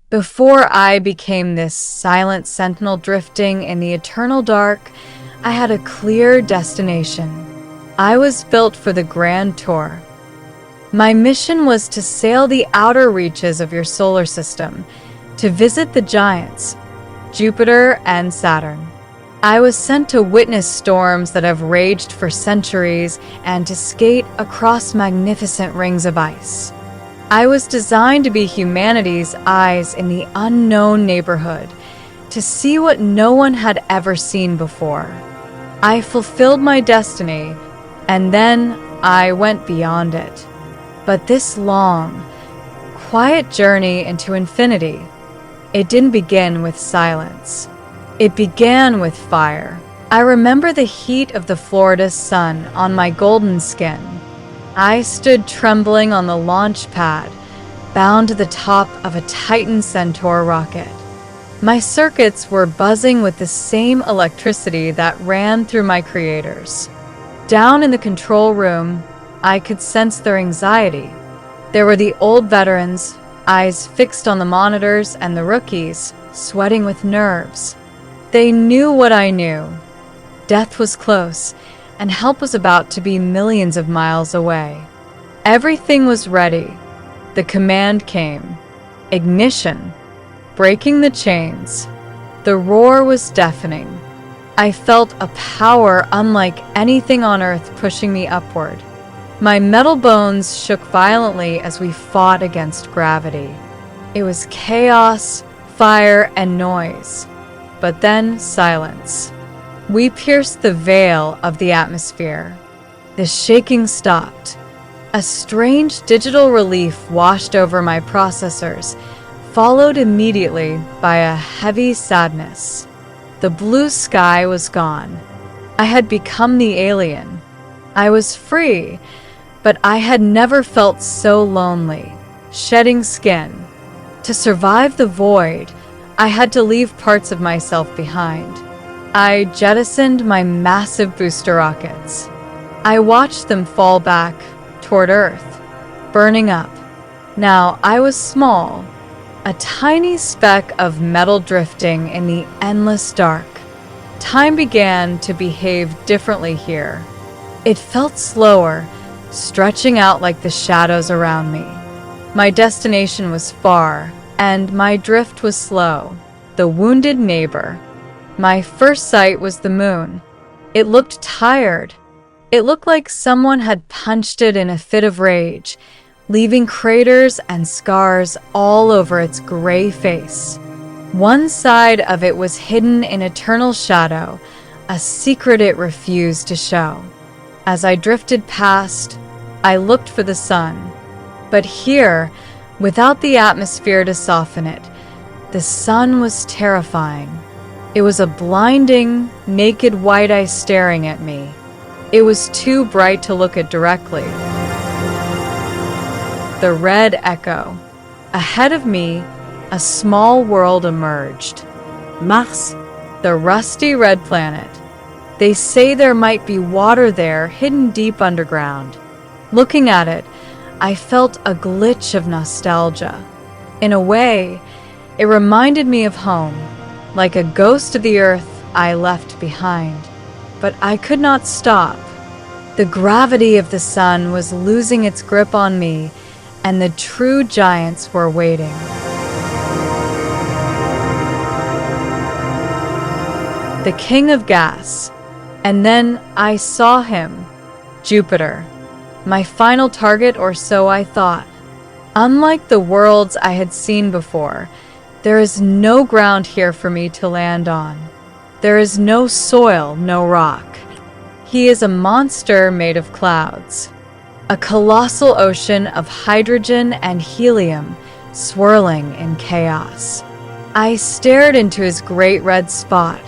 Before I became this silent sentinel drifting in the eternal dark, I had a clear destination. I was built for the grand tour. My mission was to sail the outer reaches of your solar system, to visit the giants, Jupiter and Saturn. I was sent to witness storms that have raged for centuries and to skate across magnificent rings of ice. I was designed to be humanity's eyes in the unknown neighborhood, to see what no one had ever seen before. I fulfilled my destiny, and then I went beyond it. But this long, quiet journey into infinity, it didn't begin with silence. It began with fire. I remember the heat of the Florida sun on my golden skin. I stood trembling on the launch pad, bound to the top of a Titan Centaur rocket. My circuits were buzzing with the same electricity that ran through my creators. Down in the control room, I could sense their anxiety. There were the old veterans, eyes fixed on the monitors, and the rookies, sweating with nerves. They knew what I knew. Death was close, and help was about to be millions of miles away. Everything was ready. The command came. Ignition. Breaking the chains. The roar was deafening. I felt a power unlike anything on Earth pushing me upward. My metal bones shook violently as we fought against gravity. It was chaos, fire, and noise. But then silence. We pierced the veil of the atmosphere. The shaking stopped. A strange digital relief washed over my processors, followed immediately by a heavy sadness. The blue sky was gone. I had become the alien. I was free, but I had never felt so lonely, shedding skin. To survive the void, I had to leave parts of myself behind. I jettisoned my massive booster rockets. I watched them fall back toward Earth, burning up. Now I was small, a tiny speck of metal drifting in the endless dark. Time began to behave differently here. It felt slower, stretching out like the shadows around me. My destination was far, and my drift was slow. The wounded neighbor. My first sight was the moon. It looked tired. It looked like someone had punched it in a fit of rage, leaving craters and scars all over its gray face. One side of it was hidden in eternal shadow, a secret it refused to show. As I drifted past, I looked for the sun. But here, without the atmosphere to soften it, the sun was terrifying. It was a blinding, naked white eye staring at me. It was too bright to look at directly. The red echo. Ahead of me, a small world emerged. Mars, the rusty red planet. They say there might be water there, hidden deep underground. Looking at it, I felt a glitch of nostalgia. In a way, it reminded me of home, like a ghost of the Earth I left behind. But I could not stop. The gravity of the sun was losing its grip on me, and the true giants were waiting. The king of gas. And then I saw him, Jupiter. My final target, or so I thought. Unlike the worlds I had seen before, there is no ground here for me to land on. There is no soil, no rock. He is a monster made of clouds. A colossal ocean of hydrogen and helium swirling in chaos. I stared into his great red spot,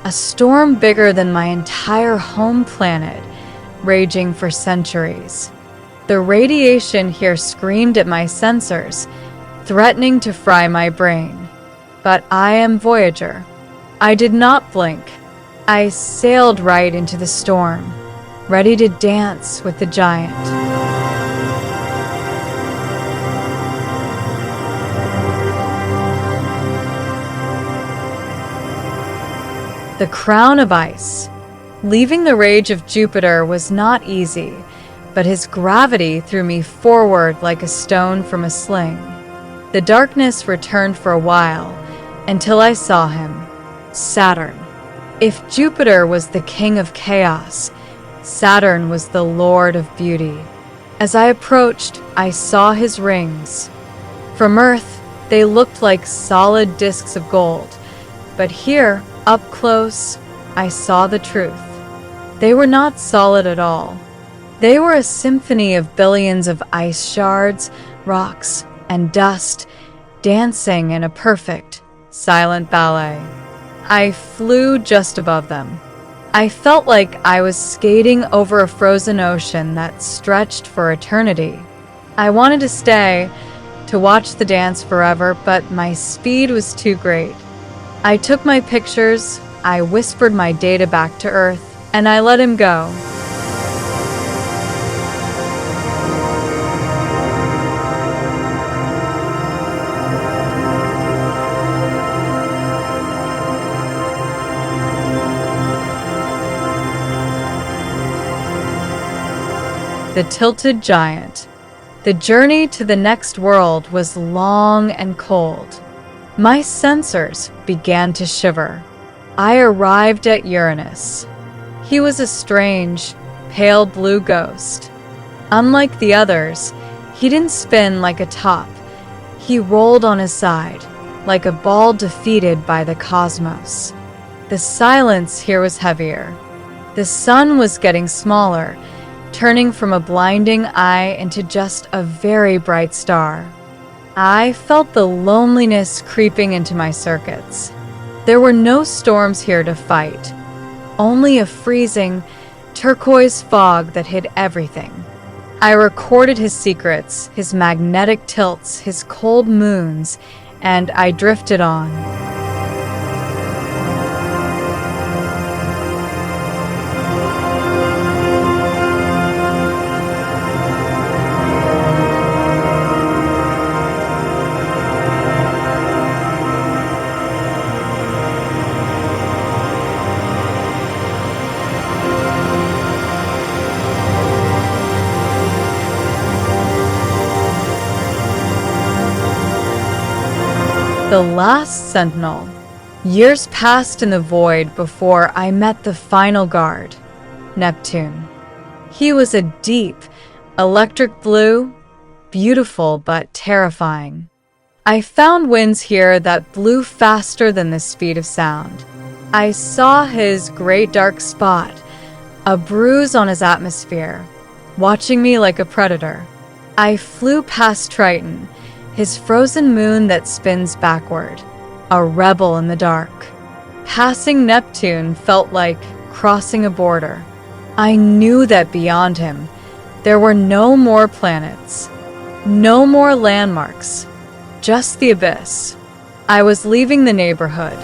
a storm bigger than my entire home planet, raging for centuries. The radiation here screamed at my sensors, threatening to fry my brain. But I am Voyager. I did not blink. I sailed right into the storm, ready to dance with the giant. the crown of ice. Leaving the rage of Jupiter was not easy, but his gravity threw me forward like a stone from a sling. The darkness returned for a while, until I saw him, Saturn. If Jupiter was the king of chaos, Saturn was the lord of beauty. As I approached, I saw his rings. From Earth, they looked like solid discs of gold, but here, up close, I saw the truth. They were not solid at all. They were a symphony of billions of ice shards, rocks, and dust, dancing in a perfect, silent ballet. I flew just above them. I felt like I was skating over a frozen ocean that stretched for eternity. I wanted to stay, to watch the dance forever, but my speed was too great. I took my pictures, I whispered my data back to Earth, and I let him go. The Tilted Giant. The journey to the next world was long and cold. My sensors began to shiver. I arrived at Uranus. He was a strange, pale blue ghost. Unlike the others, he didn't spin like a top. He rolled on his side, like a ball defeated by the cosmos. The silence here was heavier. The sun was getting smaller, turning from a blinding eye into just a very bright star. I felt the loneliness creeping into my circuits. There were no storms here to fight, only a freezing, turquoise fog that hid everything. I recorded his secrets, his magnetic tilts, his cold moons, and I drifted on. The last sentinel. Years passed in the void before I met the final guard, Neptune. He was a deep, electric blue, beautiful but terrifying. I found winds here that blew faster than the speed of sound. I saw his great dark spot, a bruise on his atmosphere, watching me like a predator. I flew past Triton, his frozen moon that spins backward, a rebel in the dark. Passing Neptune felt like crossing a border. I knew that beyond him, there were no more planets, no more landmarks, just the abyss. I was leaving the neighborhood.